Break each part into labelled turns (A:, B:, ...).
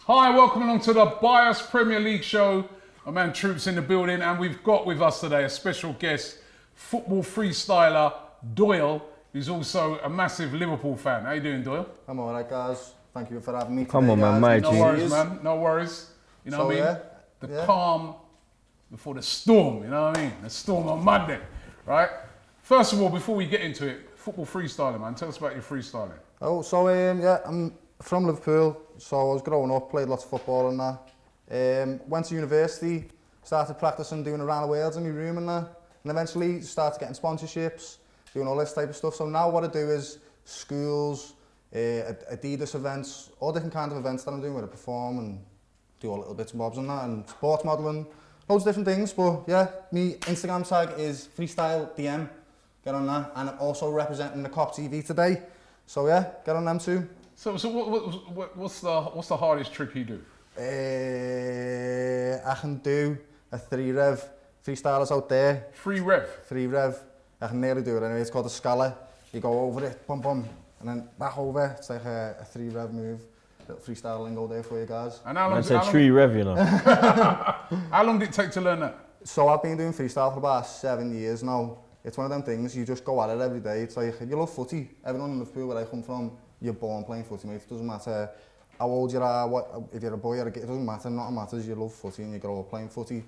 A: Hi, welcome along to the Bias Premier League show. My man Troopz in the building, and we've got with us today a special guest, football freestyler Doyle, who's also a massive Liverpool fan. How you doing, Doyle?
B: I'm alright, guys. Thank you for having me.
C: Come
B: today,
C: on, man, my
B: guys.
A: No worries, man. No worries. You know what I mean? The calm before the storm. You know what I mean? The storm on Monday, right? First of all, before we get into it, football freestyling, man. Tell us about your freestyling.
B: Oh, so yeah, I'm from Liverpool. So I was growing up, played lots of football and that. Went to university, started practicing, doing around the world in my room and that. And eventually started getting sponsorships, doing all this type of stuff. So now what I do is schools, Adidas events, all different kind of events that I'm doing where I perform and do all little bits and bobs and that, and sports modelling, loads of different things. But yeah, my Instagram tag is Freestyle DM. Get on that, and I'm also representing the KopTV today. So yeah, get on them too.
A: So what's the hardest trick you do?
B: I can do a 3-rev. Freestylers out there.
A: 3-rev?
B: 3-rev. I can nearly do it anyway. It's called a scala. You go over it, bum bum, and then back over. It's like a 3-rev move. Little freestyle lingo there for you guys.
A: And how long?
C: That's a 3-rev, you know.
A: How long did it take to learn that?
B: So I've been doing freestyle for about 7 years now. It's one of them things, you just go at it every day. It's like, you love footy. Everyone in Liverpool, where I come from, you're born playing footy, mate. It doesn't matter how old you are, if you're a boy or a girl, it doesn't matter. Nothing matters, you love footy and you grow up playing footy.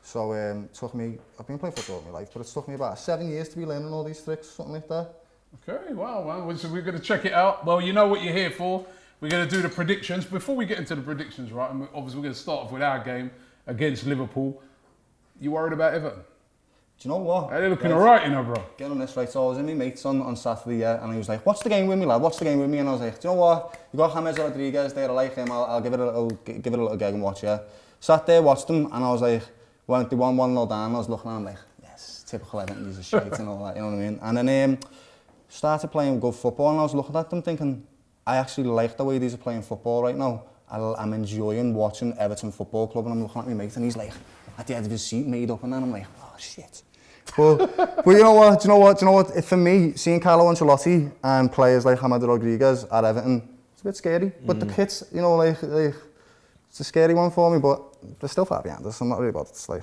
B: So it took me, I've been playing footy all my life, but it took me about 7 years to be learning all these tricks, something like that.
A: Okay, wow, man. So we're going to check it out. Well, you know what you're here for. We're going to do the predictions. Before we get into the predictions, right, and obviously we're going to start off with our game against Liverpool. You worried about Everton?
B: Do you know what?
A: They're looking alright, you know, bro.
B: Get on this, right, so I was in my mates on Saturday, yeah, and he was like, what's the game with me, lad? What's the game with me? And I was like, do you know what? You got James Rodriguez there, I like him, I'll give it a little gig and watch, yeah. Sat there, watched him, and I was like, went to 1-0 down, I was looking at him like, yes, typical Everton, he's a shite and all that, you know what I mean? And then started playing good football, and I was looking at them thinking, I actually like the way these are playing football right now. I'm enjoying watching Everton Football Club, and I'm looking at my mate, and he's like, at the edge of his seat, made up, and then I'm like, oh shit. But you know what? Do you know what? For me, seeing Carlo Ancelotti and players like James Rodriguez at Everton, it's a bit scary. But the pitch, you know, like it's a scary one for me. But they're still far behind us. I'm not really about it. It's like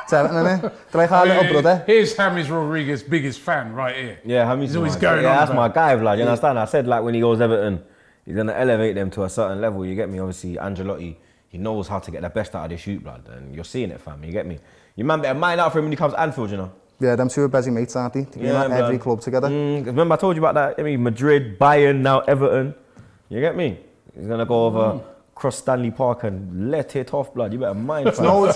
B: it's Everton, innit? They're like our little brother.
A: Here's James Rodriguez's biggest fan right here.
C: Yeah,
A: he's always going on.
C: Yeah, that's my guy, blood. You understand? I said like when he goes Everton, he's gonna elevate them to a certain level. You get me? Obviously, Ancelotti, he knows how to get the best out of the shoot, blood, and you're seeing it, fam. You get me? Your man better mind out for him when he comes to Anfield, you know.
B: Yeah, them two are busy mates, aren't they? They're every club together.
C: Remember I told you about that? I mean, Madrid, Bayern, now Everton. You get me? He's gonna go over across Stanley Park and let it off, blood. You better mind.
B: You know what?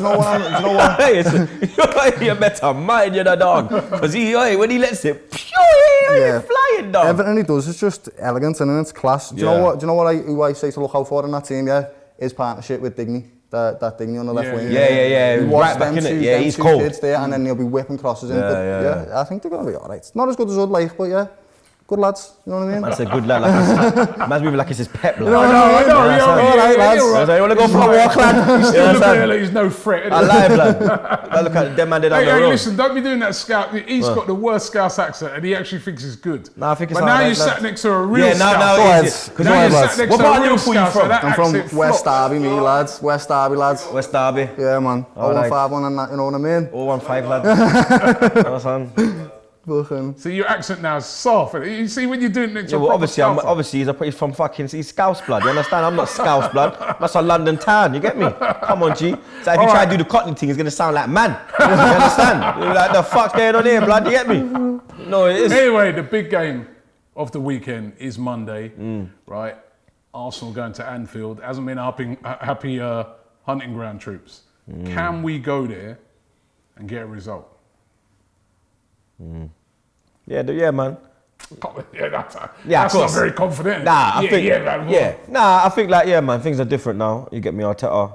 C: You better mind, you know, dog. Because when he lets it, he's flying, dog.
B: Everything he does is just elegant and it's class. Do you know what? Who I say to look out for in that team? Yeah, his partnership with Digny. That Digny on the left wing.
C: Yeah.
B: Right back in it. Yeah, he's cold. Kids there, and then he'll be whipping crosses in. Yeah, I think they're gonna be alright. Not as good as I'd like, but yeah. Good lads, you know what I mean?
C: That's a good lad. Man's moving like it's his pet, blood.
A: No, I know.
B: Alright, lads.
C: You want to go for a walk, lad?
A: He's still looking like he's no threat.
C: I lie, blood. Look at them man did on the road.
A: Listen, don't be doing that scout. He's got the worst Scouse accent, and he actually thinks he's good.
C: No, I think it's
A: but now
C: right,
A: you sat next to a real Scouse.
C: Now you sat
A: next to a real Scouse.
B: I'm from West Derby, me lads. West Derby, lads.
C: West Derby.
B: Yeah, man. 015 and that, you know what I mean?
C: 015, lads. No, son.
A: So your accent now is soft. You see when you're doing it to
C: obviously he's from he's Scouse blood. You understand? I'm not Scouse blood. That's a London town. You get me? Come on, G. So if you try to do the Cockney thing, it's gonna sound like man. You understand? You're like the fuck's going on here, blood? You get me? No, it is.
A: Anyway, the big game of the weekend is Monday, right? Arsenal going to Anfield. Hasn't been a happy hunting ground, Troopz. Can we go there and get a result?
C: Yeah, man.
A: That's not very confident.
C: Nah, I think man, things are different now. You get me, Arteta.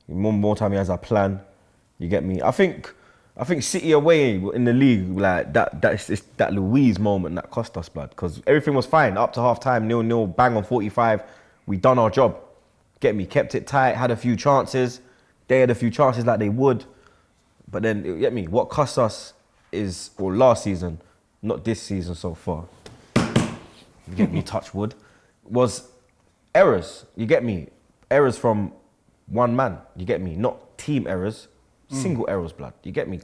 C: More time he has a plan. You get me. I think City away in the league, like that Louise moment that cost us, blood. Because everything was fine up to half time, 0-0, bang on 45. We done our job. Get me, kept it tight, had a few chances. They had a few chances like they would. But then, you get me, what cost us is, or last season, not this season so far, you get me, touch wood, was errors, you get me? errors from one man, you get me? Not team errors, single errors, blood. You get me?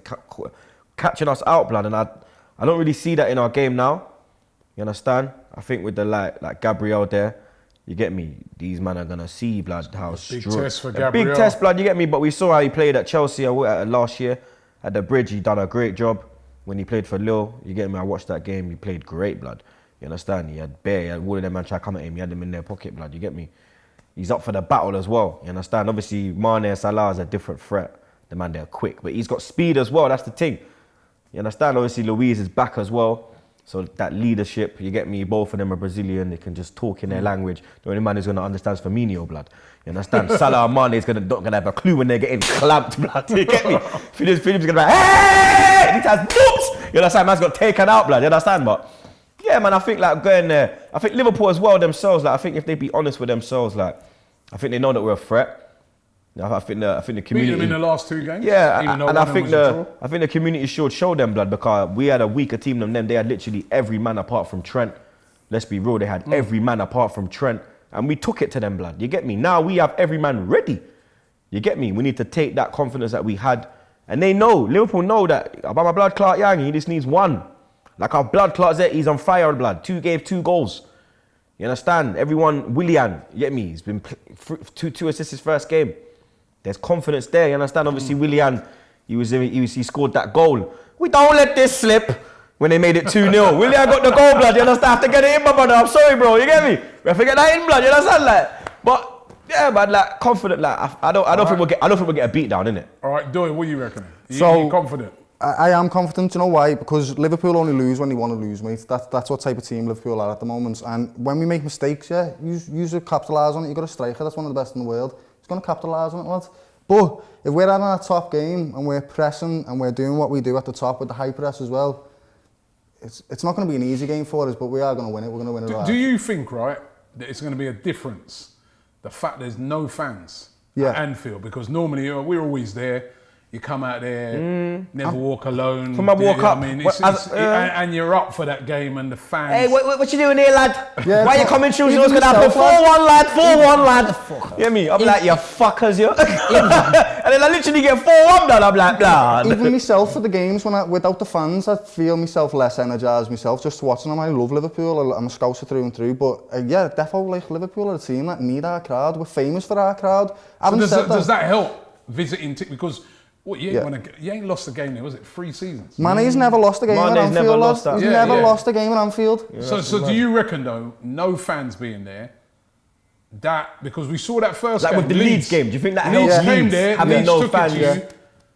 C: Catching us out, blood, and I don't really see that in our game now. You understand? I think with the like Gabriel there, you get me? These men are gonna see, blood, how
A: Big
C: strong.
A: test for Gabriel.
C: Big test, blood, you get me? But we saw how he played at Chelsea last year. At the Bridge, he done a great job. When he played for Lille, you get me? I watched that game, he played great, blood. You understand? He had all of them man try to come at him, he had them in their pocket, blood, you get me? He's up for the battle as well, you understand? Obviously, Mane and Salah is a different threat. The man, they're quick, but he's got speed as well, that's the thing. You understand? Obviously, Luiz is back as well. So that leadership, you get me, both of them are Brazilian, they can just talk in their language. The only man who's going to understand is Firmino, blood. You understand? Salah and Mane is not going to have a clue when they're getting clamped, blood. You get me? Philip's going to be like, hey! And he has boops! You understand? Man's got taken out, blood. You understand? But yeah, man, I think like going there, I think Liverpool as well themselves, like I think if they be honest with themselves, like I think they know that we're a threat. I think the community.
A: Beat them in the last 2 games.
C: Yeah, and I think the community should show them, blood, because we had a weaker team than them. They had literally every man apart from Trent. Let's be real, they had every man apart from Trent, and we took it to them, blood. You get me? Now we have every man ready. You get me? We need to take that confidence that we had, and they know, Liverpool know that about my blood clot Yang, he just needs one. Like our blood clot Zet, he's on fire, blood. 2 goals. You understand? Everyone, Willian, you get me? He's been two assists his first game. There's confidence there, you understand? Obviously, Willian, he scored that goal. We don't let this slip when they made it 2-0. Willian got the goal, blood, you understand? I have to get it in, my brother. I'm sorry, bro, you get me? We have to get that in, blood, you understand? Like, but yeah, man, like confident, like I don't think we'll get a beat down, innit?
A: All right, Doyle, what are you reckoning? You confident?
B: I am confident, you know why? Because Liverpool only lose when they want to lose, mate. That's what type of team Liverpool are at the moment. And when we make mistakes, yeah, use to capitalise on it. You've got a striker that's one of the best in the world. He's going to capitalise on it, lad. But if we're having a top game and we're pressing and we're doing what we do at the top with the high press as well, it's not going to be an easy game for us, but we are going to win it. We're going to win it.
A: Do you think, right, that it's going to be a difference, the fact there's no fans at Anfield? Because normally we're always there. You come out there, never walk alone.
C: From my walk up,
A: I mean, and you're up for that game, and the fans.
C: Hey, what you doing here, lad?
B: Yeah,
C: why you coming through? You know what's gonna happen? 4-1, lad. 4-1, lad. You hear me? I'm like, you fuckers, you. And then I literally get 4-1, lad. I'm like, nah.
B: Even myself for the games, without the fans, I feel myself less energised myself just watching them. I love Liverpool. I'm a Scouser through and through. But yeah, definitely like Liverpool are a team that need our crowd. We're famous for our crowd.
A: So does that help visiting? Because what, you ain't lost a game there, was it? 3 seasons?
B: Mane's never lost a game at Anfield.
C: Never lost that.
B: He's never lost a game at Anfield.
A: Yeah, so do you reckon though, no fans being there, that because we saw that first
C: like
A: game,
C: with the Leeds game, do you think that helps?
A: Leeds came there,
C: having no fans.
A: Yeah.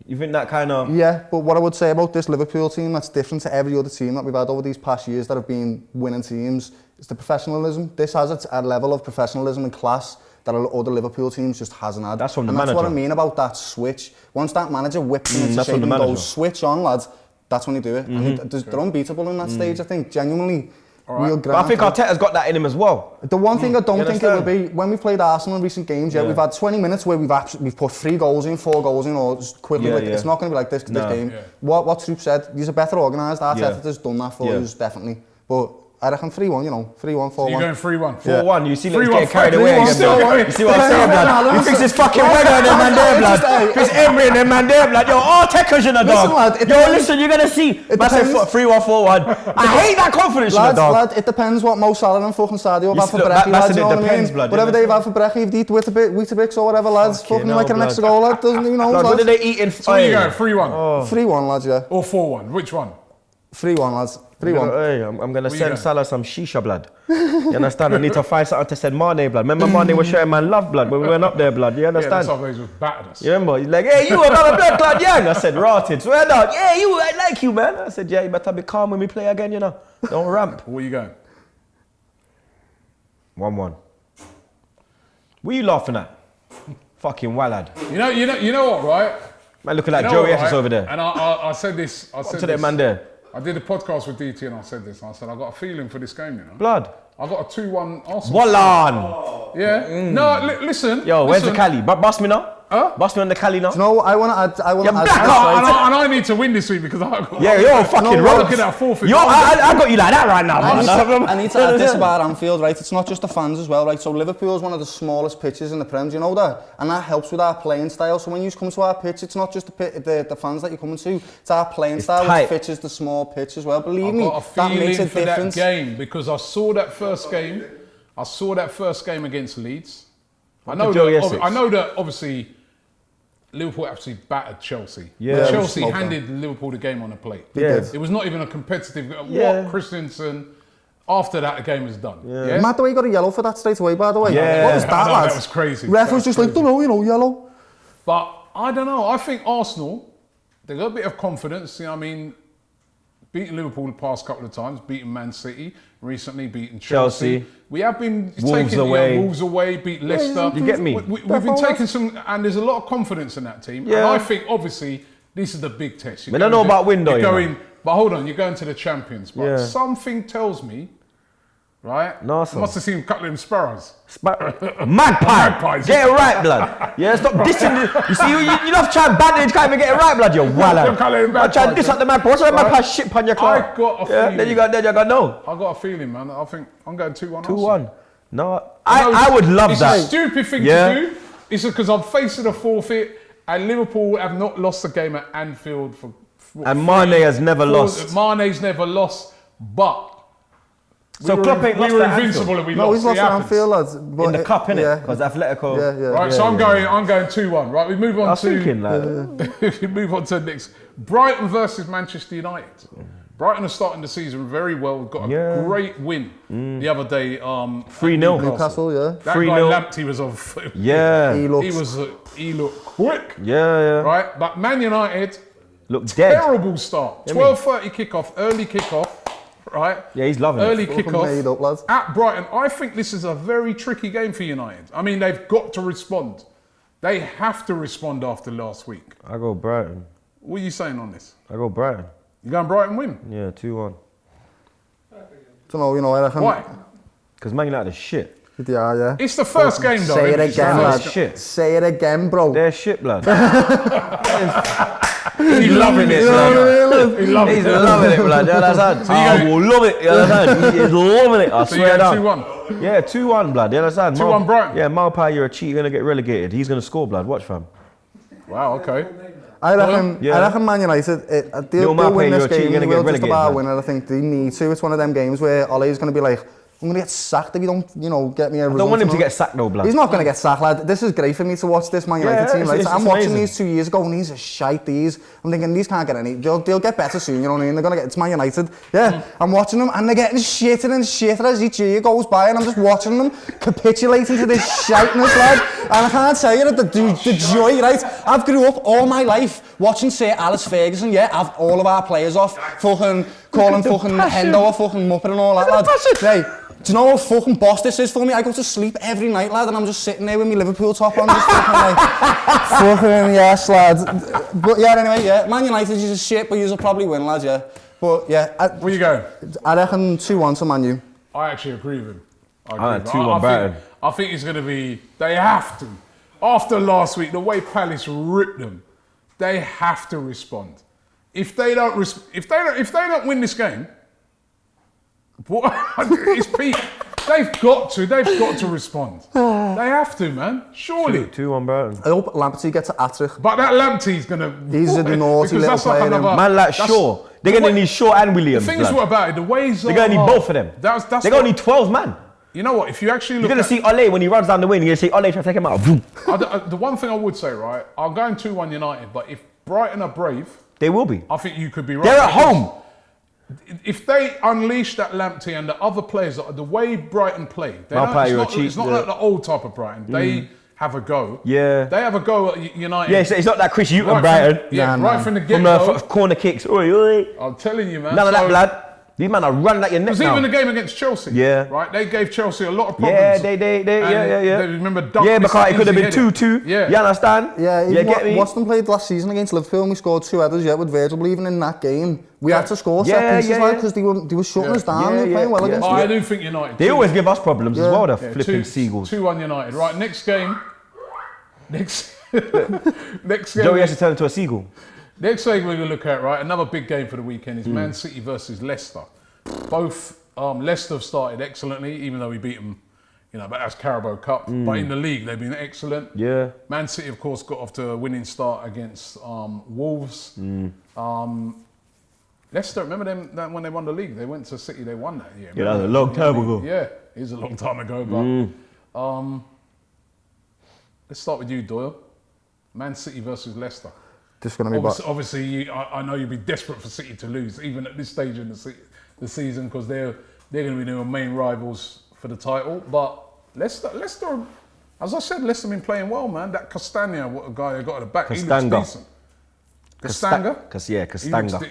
C: You think that kind of?
B: Yeah, but what I would say about this Liverpool team that's different to every other team that we've had over these past years that have been winning teams is the professionalism. This has a level of professionalism and class that other Liverpool teams just hasn't had.
C: That's from the
B: manager.
C: manager.
B: That's what I mean about that switch. Once that manager whips into shape and goes, switch on, lads, that's when you do it. And they're unbeatable in that stage, I think, genuinely. Real
C: but I think Arteta's got that in him as well.
B: The one thing I don't think it will be, when we played Arsenal in recent games, we've had 20 minutes where we've put 3 goals in, 4 goals in, or just quickly. It's not going to be like this game. Yeah. What Troopz said, he's a better organised. Arteta's done that for us, definitely. But I reckon 3-1, 3-1, 4-1.
A: So you're going 3-1?
C: 4-1. You see, let's get carried away again, blood. You see what I'm saying, blood? You fix this fucking weather and them man there, blood. Fix Emery and them man there, blood. Yo, Arteta's in the dog. Yo, listen, you're going to see. Man said 3-1, 4-1. I hate that confidence in the dog.
B: Lad, it depends what Mo Salah and fucking Sadio have had for brekkie, lads, you know what I mean? Whatever they've had for brekkie, if they eat Weetabix or whatever, lads, fucking like an extra goal, lad, doesn't he know, lads?
C: What did they eat in?
A: So where you going, 3-1?
B: 3-1, lads, yeah.
A: Or 4-1, which one?
B: 3-1, lads. 3-1.
C: Hey, I'm going to send Salah some shisha, blood. You understand? I need to find something to send Mane, blood. Remember Mane was showing man love, blood, when we went up there, blood. You understand?
A: Yeah, that's how battered us.
C: You remember? He's like, hey, you another blood clot young. I said, rotted. Swear down. Yeah, I like you, man. I said, yeah, you better be calm when we play again, you know. Don't ramp.
A: Where you going?
C: 1-1. What are you laughing at? Fucking wallad.
A: You know what, right?
C: Man, looking like Joey Essex over there.
A: And I said this.
C: To that man there.
A: I did a podcast with DT and I said this. I said, I got a feeling for this game, you know.
C: Blood.
A: I got a 2-1 Arsenal.
C: Wallan.
A: Yeah. No, listen.
C: Yo, where's the Cali? Bust me now. Must be on the Cali now.
B: No, I want to add. I want to add.
A: And I need to win this week because I got.
C: Yeah, you're fucking
A: I'm looking at forfeit.
C: I got you like that right now.
B: I need to add this about Anfield, right? It's not just the fans as well, right? So Liverpool is one of the smallest pitches in the Prem, do you know that? And that helps with our playing style. So when you come to our pitch, it's not just the fans that you're coming to. It's our playing style, which fits the small pitch as well. Believe me, that makes a difference.
A: That game because I saw that first game. I saw that first game against Leeds. I know that obviously Liverpool actually battered Chelsea.
C: Yeah,
A: Chelsea handed Liverpool the game on the plate.
C: Yeah.
A: It was not even a competitive.
C: Yeah.
A: What Christensen, after that, the game was done. Yeah.
B: Mad the way he got a yellow for that straight away, by the way.
C: Yeah.
B: What was that, lad?
A: That was crazy.
B: Ref was just like, don't know, yellow.
A: But I don't know. I think Arsenal, they got a bit of confidence. You know what I mean? Beating Liverpool the past couple of times, beating Man City, recently beating Chelsea. We have been taking Wolves away, beat Leicester.
C: You get me?
A: We've been taking some, and there's a lot of confidence in that team.
C: Yeah.
A: And I think, obviously, this is the big test.
C: I don't know about window.
A: But hold on, you're going to the champions. But something tells me, right?
C: No,
A: I must have seen a couple of them sparrows.
C: Magpies. Get it right, blood. Yeah, stop dissing this. You see, you love trying banter, you can't even get it right, blood. You're wild. I'm trying to diss out the magpie. What's that magpie shit on your car?
A: I got a feeling.
C: Then you got no.
A: I got a feeling, man. I think I'm going 2-1.
C: 2-1. No, I would love that.
A: It's a stupid thing to do. It's because I'm facing a forfeit, and Liverpool have not lost a game at Anfield for.
C: And Mane has never lost.
A: Mane's never lost, but.
C: So Klopp ain't lost at Anfield.
A: We were invincible and we lost.
B: No, he's lost at Anfield, lads.
C: In the cup, innit? Because Atletico.
B: Yeah.
A: Right, so I'm going 2-1. Right, we move on we move on to the next. Brighton versus Manchester United. Brighton are starting the season very well. We've got a great win the other day.
C: 3-0.
B: Newcastle,
A: That guy Lamptey was on foot.
C: Yeah.
A: He looked quick.
C: Yeah.
A: Right, but Man United
C: looked dead.
A: Terrible start. 12:30 kickoff, early kickoff. Right?
C: Yeah, he's loving
A: early
C: it.
A: kickoff at Brighton. I think this is a very tricky game for United. I mean, they've got to respond. They have to respond after last week.
C: I go Brighton.
A: What are you saying on this?
C: I go Brighton.
A: You going Brighton win?
C: Yeah, 2-1.
B: Don't know, I reckon.
A: Why?
C: Because Man United is shit.
B: Yeah.
A: It's the first game, though.
B: Say it again, lad.
C: Shit.
B: Say it again, bro.
C: They're shit, blood.
A: He's loving it, blood. He's loving
C: it, blood. You understand? I will love it. You understand? He's loving it. I swear down.
A: 2-1.
C: Yeah, 2-1, blood. You understand?
A: 2-1 Brighton.
C: Yeah, Malpai, you're a cheat. You're gonna get relegated. He's gonna score, blood. Watch, fam.
A: Wow. Okay.
B: I reckon Man United, they'll win this game. They will just about win it. I think they need to. It's one of them games where Ole's going to be like, I'm going to get sacked if you don't, get me a result.
C: I don't want him to get sacked, though, blood.
B: He's not going to get sacked, lad. This is great for me to watch this Man United team. Right? I'm watching these 2 years ago, and these are shite. I'm thinking, these can't get any. They'll get better soon, you know what I mean? They're going to get, it's Man United. Yeah, I'm watching them, and they're getting shitter and shitter as each year goes by, and I'm just watching them capitulating to this shiteness, lad. And I can't tell you that the joy, right? I've grew up all my life watching Sir Alex Ferguson, have all of our players off, calling fucking Hendo a fucking muppet and all that, lad. Hey, do you know how fucking boss this is for me? I go to sleep every night, lad, and I'm just sitting there with my Liverpool top on, just fucking yes, lad. But anyway, Man United is just shit, but you'll probably win, lads, But
A: where you going?
B: I reckon 2-1 to Man U.
A: I actually agree with him.
C: I 2-1 Brighton.
A: I think it's going to be. They have to. After last week, the way Palace ripped them, they have to respond. If they don't win this game, it's peak. They've got to respond. They have to, man. Surely.
C: 2-1 Brighton.
B: I hope Lamptey gets an hat-trick.
A: But that Lamptey's going to...
B: He's a naughty little player.
C: Man like Shaw. They're going to need Shaw and Williams.
A: The thing is, what about it? The ways
C: they're going to need both of them. They're going to need 12 man.
A: You know what? If you actually look,
C: you're going to see Ole when he runs down the wing. You're going to see Ole try to take him out.
A: The one thing I would say, right? I'm going 2-1 United, but if Brighton are brave,
C: they will be.
A: I think you could be right.
C: They're at home.
A: If they unleash that Lamptey and the other players, the way Brighton play, it's not like the old type of Brighton. They have a go.
C: Yeah.
A: They have a go at United.
C: Yeah, it's not that Chris Hughton Brighton.
A: Right from the get-go.
C: From corner kicks. Oi.
A: I'm telling you, man.
C: None of that, blood. These men are running at your neck now.
A: Even the game against Chelsea.
C: Yeah.
A: Right? They gave Chelsea a lot of problems.
C: Yeah, they
A: remember
C: because it could have been 2-2. Yeah. You understand?
B: Yeah, Watson played last season against Liverpool and we scored 2 headers with Virgil, but even in that game, we had to score set pieces because they were shutting us down. They were playing well against us.
A: I do think United.
C: They always give us problems as well, the flipping Seagulls.
A: 2-1 United. Right, next game. Next game.
C: Joey has to turn into a seagull.
A: Next game we're going to look at, right, another big game for the weekend is Man City versus Leicester. Both, Leicester have started excellently, even though we beat them, you know, but that's Carabao Cup. But in the league, they've been excellent.
C: Yeah.
A: Man City, of course, got off to a winning start against Wolves. Leicester, remember them that when they won the league? They went to City, they won that year.
C: Yeah, that was a long time ago.
A: Yeah, it is a long time ago. But let's start with you, Doyle. Man City versus Leicester.
B: This is going to be
A: Obviously, I know you'd be desperate for City to lose, even at this stage in the season, because they're going to be their main rivals for the title. But Leicester, as I said, Leicester been playing well, man. That Castagna, what a guy they got at the back, he looks decent. Castagna.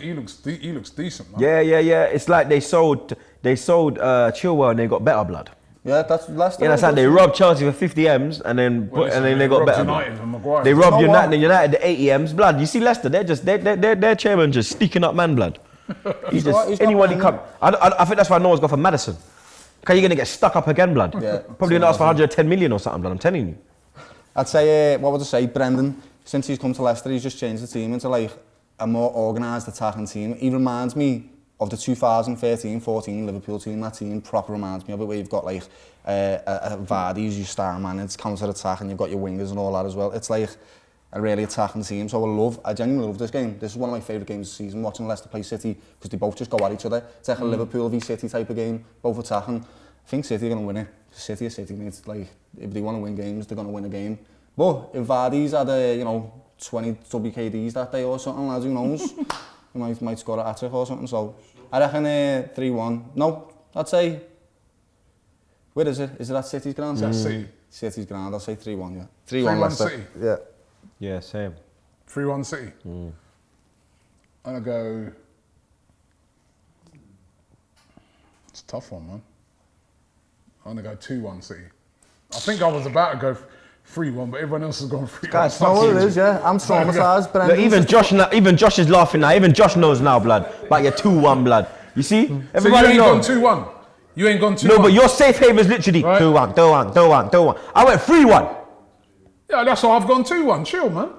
A: He looks decent, man.
C: Yeah. It's like they sold Chilwell and they got better blood.
B: Yeah, that's Leicester.
C: Yeah, that's like they robbed Chelsea for 50 M's and then they got better.
A: United and Maguire.
C: They robbed United the 80 M's blood. You see Leicester, their chairman just sneaking up man blood. He's just anyone he come. I think that's why no one's gone for Maddison. Because you're gonna get stuck up again, blood.
B: Yeah.
C: Probably gonna ask for 110 million or something, blood. I'm telling you.
B: I'd say, what would I say, Brendan, since he's come to Leicester, he's just changed the team into like a more organised attacking team. He reminds me of the 2013-14 Liverpool team. That team proper reminds me of it, where you've got like a Vardy who's your star man, it's counter-attack, and you've got your wingers and all that as well. It's like a really attacking team, so I genuinely love this game. This is one of my favourite games of the season, watching Leicester play City, because they both just go at each other. It's like a Liverpool v City type of game, both attacking. I think City are going to win it. City, it's like, if they want to win games, they're going to win a game. But if Vardy's had 20 WKDs that day or something, lads, who knows? He might score a hat-trick or something, so I reckon 3-1. No, I'd say, where is it? Is it at City's ground?
A: That's City.
B: City's ground, I'll say 3-1, yeah.
A: 3-1
B: Leicester.
A: City?
B: Yeah.
C: Yeah, same.
A: 3-1 City? I'm going to go... It's a tough one, man. I'm going to go 2-1 City. I think I was about to go 3-1, but everyone else has gone 3-1.
B: Guys, that's what it is, yeah. I'm traumatised, but
C: even Josh is laughing now. Even Josh knows now, blood. About your 2-1, blood. You see?
A: Everybody so you ain't gone 2-1? You ain't gone 2-1?
C: No, but your safe haven is literally 2-1. I went 3-1.
A: Yeah, that's why I've gone 2-1. Chill, man.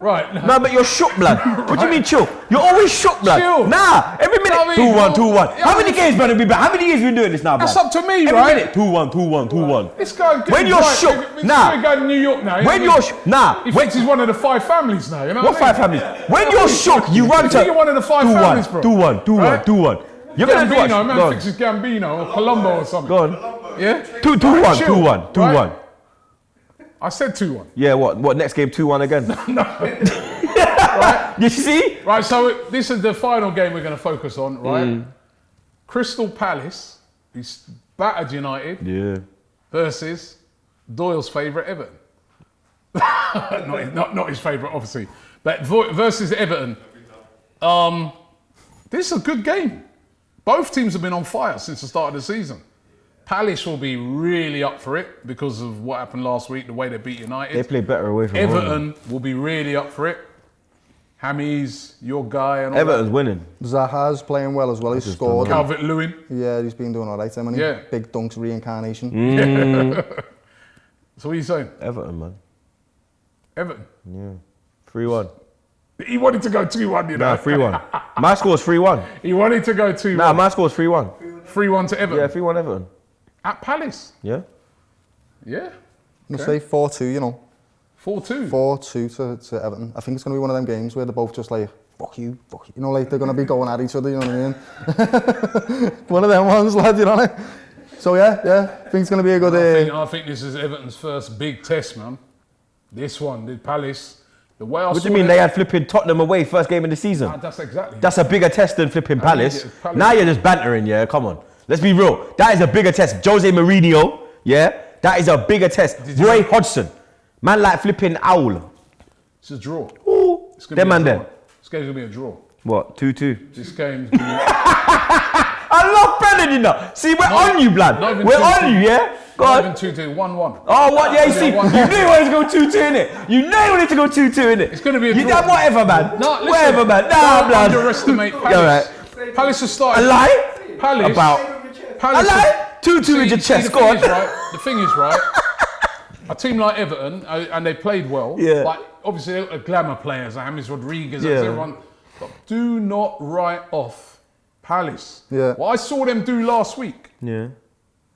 A: Right.
C: No, but you're shook, blood. What do you mean chill? You're always shook, blood.
A: Chill.
C: Nah, every minute. 2-1. How many games, brother, we back? How many years we been doing this now, blood?
A: That's up to me,
C: every
A: right?
C: Minute. 2-1.
A: This guy.
C: When you're shook, nah.
A: Going to New York now.
C: When you're nah.
A: He thinks he's one of the 5 families now. You know
C: what 5 families? When you're shook, you run to.
A: You're one of the 5 families, bro.
C: 2-1. You're gonna do
A: Gambino, man thinks it's Gambino or Colombo or something.
C: Go on.
A: Yeah.
C: 2-1.
A: I said 2-1.
C: Yeah, what next game 2-1 again?
A: No. Right?
C: You see?
A: Right, so this is the final game we're going to focus on, right? Crystal Palace, who's battered United, versus Doyle's favourite Everton. not his favourite, obviously, but versus Everton. This is a good game. Both teams have been on fire since the start of the season. Palace will be really up for it because of what happened last week, the way they beat United.
C: They play better away from
A: Everton will be really up for it. Hammy's your guy. And all
C: Everton's
A: that.
C: winning.
B: Zaha's playing well as well. He's scored.
A: Calvert-Lewin.
B: Yeah, he's been doing all right.
A: Yeah.
B: Big Dunks reincarnation.
A: So what are you saying?
C: Everton, man.
A: Everton?
C: Yeah. 3-1.
A: He wanted to go 2-1, you know.
C: Nah, 3-1. My score's 3-1.
A: He wanted to go 2-1.
C: Nah, my score's 3-1.
A: 3-1 to Everton?
C: Yeah, 3-1 Everton.
A: At Palace?
C: Yeah.
A: Yeah.
B: I'm going to say 4-2,
A: 4-2?
B: 4-2 to Everton. I think it's going to be one of them games where they're both just like, fuck you. Like they're going to be going at each other, you know what I mean? One of them ones, lad, you know what I mean? So yeah, I think it's going to be a good...
A: I think this is Everton's first big test, man. This one, the Palace. The way I
C: what do you mean they had flipping Tottenham away first game of the season?
A: That's exactly.
C: That's a bigger test than flipping Palace. Now you're just bantering, yeah? Come on. Let's be real. That is a bigger test. Jose Mourinho, yeah? That is a bigger test. Roy Hodgson. Man like flipping Owl.
A: It's a draw.
C: Ooh. Them man there.
A: This game's going to be a draw.
C: What? 2-2?
A: This game's going to be...
C: I love Brendan, you know. See, we're on you, blood. We're on you, yeah? Go on.
A: Not even 2-2, 1-1.
C: Oh, what? Yeah, you see, you knew you wanted to go 2-2, innit? You knew you wanted to go 2-2, innit?
A: It's going to be a draw.
C: Whatever, man.
A: No, listen,
C: whatever, man. Nah, blood.
A: Don't underestimate Palace.
C: Right.
A: Palace has started...
C: A lie?
A: Palace...
C: About...
A: Palace
C: a lie? 2-2 in your chest, go on.
A: The thing is, right? a team like Everton, and they played well.
C: Yeah.
A: Like obviously they're glamour players, like James Rodriguez,
C: Yeah.
A: everyone. But do not write off Palace.
B: Yeah.
A: What I saw them do last week,
C: Yeah.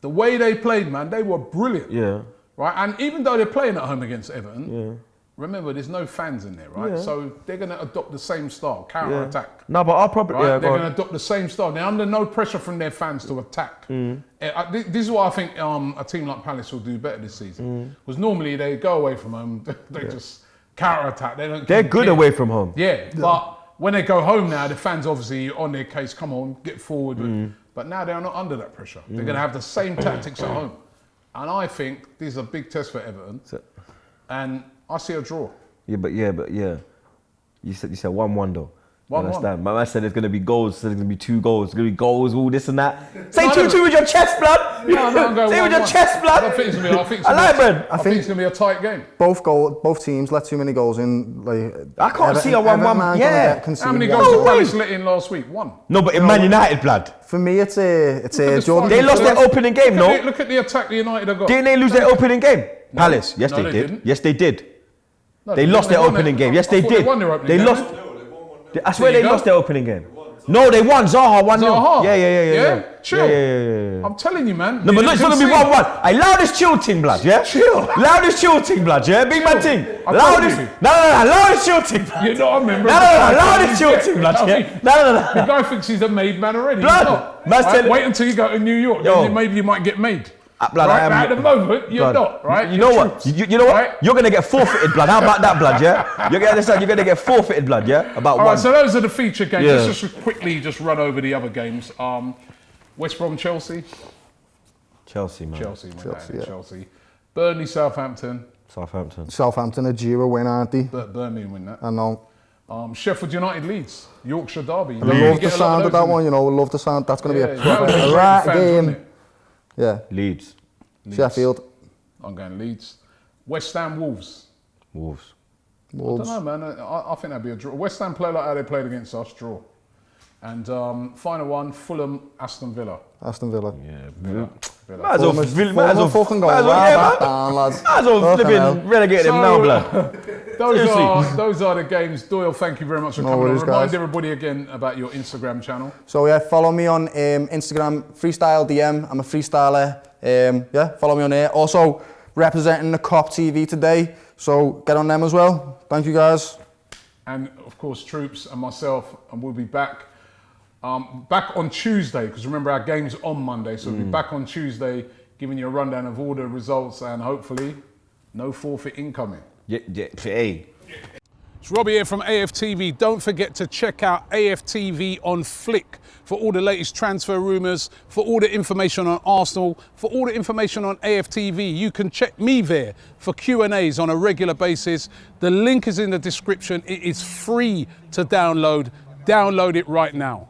A: the way they played, man, they were brilliant.
C: Yeah.
A: Right, and even though they're playing at home against Everton,
C: Yeah.
A: remember there's no fans in there, right?
C: Yeah.
A: So they're going to adopt the same style, counter attack.
C: No, but our problem.
A: Right?
C: Yeah,
A: They're
C: go
A: going to
C: on.
A: adopt the same style. They're under no pressure from their fans to attack. This is what I think a team like Palace will do better this season. Because normally they go away from home, they just counter attack.
C: They're good away from home.
A: Yeah, but when they go home now, the fans obviously on their case. Come on, get forward. But now they're not under that pressure. They're going to have the same tactics at home. And I think this is a big test for Everton. And I see a draw.
C: Yeah. You said 1-1 though.
A: 1-1.
C: Understand? My man said there's gonna be goals. Said there's gonna be 2 goals. There's gonna be goals. All this and that. Say 2-2 with your chest, blood.
A: No, I'm going
C: Say with your
A: 1-1.
C: chest, blood.
A: I think it's gonna be.
C: I
A: think it's gonna be a tight game.
B: Both teams let too many goals in. Like
C: I can't see a 1-1. Yeah.
A: How many goals did Palace let in last week? 1.
C: No, but in Man United, blood.
B: For me, it's a
A: this
B: Jordan.
C: They lost their opening game. No.
A: Look at the attack the United have got.
C: Didn't they lose their opening game? Palace. Yes,
A: No,
C: they
A: they
C: did.
A: didn't.
C: Yes, they did.
A: No,
C: They lost their
A: won
C: opening
A: it.
C: game. Yes,
A: I
C: they
A: thought
C: did.
A: They won their opening
C: They
A: game.
C: lost. I swear
A: There
C: they
A: you
C: lost
A: go.
C: their opening game. No, they won. Zaha 1-0.
A: Zaha?
C: Yeah.
A: Chill.
C: Yeah.
A: I'm telling you, man.
C: No, but look, it's gonna be 1-1. I loudest chill ting, blood, yeah?
A: Chill.
C: Loudest chill ting, blood, yeah? Big man ting.
A: I told
C: Loudest.
A: you.
C: No, loudest chill ting, blood.
A: You're not a member.
C: No, loudest chill ting, blood,
A: I
C: yeah?
A: mean,
C: No.
A: The guy thinks he's a made man already.
C: Blood.
A: He's not.
C: Man's
A: Right?
C: telling-
A: Wait until you go to New York.
C: Yo.
A: Then maybe you might get made.
C: Blood,
A: right?
C: I am.
A: At the moment, you're
C: Blood.
A: not, right?
C: You know
A: You're
C: what?
A: true.
C: You know what?
A: Right?
C: You're gonna get forfeited, blood. How about that, blood, yeah? You're gonna understand. You're gonna get forfeited, blood, yeah? About
A: All
C: one.
A: right, so those are the feature games.
C: Yeah.
A: Let's just quickly run over the other games. West Brom, Chelsea.
C: Chelsea, man.
A: Chelsea. Burnley, Southampton.
B: Southampton are due a win, aren't they?
A: Burnley win that.
B: I know.
A: Sheffield United, Leeds. Yorkshire derby. You
B: I
A: don't
B: love
A: really
B: the
A: get a lot
B: sound of that
A: those,
B: one, you know. Love the sound. That's going to be
A: Yeah, that was
B: a
A: great
B: right
A: fans,
B: game.
A: wasn't it?
B: Yeah.
C: Leeds.
B: Sheffield.
A: I'm going Leeds. West Ham, Wolves.
C: Wolves.
A: I don't know, man. I think that'd be a draw. West Ham play like how they played against us, draw. And final one, Fulham, Aston Villa.
B: Aston Villa.
C: Yeah.
A: Villa.
C: Might as well
B: Fulham fucking go
C: might as well,
B: right
C: yeah,
B: back
C: man.
B: down, lads.
C: Might as well
B: Fucking hell.
C: flipping relegate them now, blood.
A: Those are the games. Doyle, thank you very much for coming
B: worries,
A: on. Remind
B: guys.
A: everybody again about your Instagram channel.
B: So yeah, follow me on Instagram, Freestyle DM. I'm a freestyler. Yeah, follow me on there. Also representing the KopTV today. So get on them as well. Thank you, guys.
A: And of course, Troopz and myself, and we'll be back on Tuesday, because remember our game's on Monday, so we'll be back on Tuesday giving you a rundown of all the results and hopefully no forfeit incoming.
C: Hey.
A: It's Robbie here from AFTV. Don't forget to check out AFTV on Flick for all the latest transfer rumours, for all the information on Arsenal, for all the information on AFTV. You can check me there for Q&As on a regular basis. The link is in the description. It is free to download. Download it right now.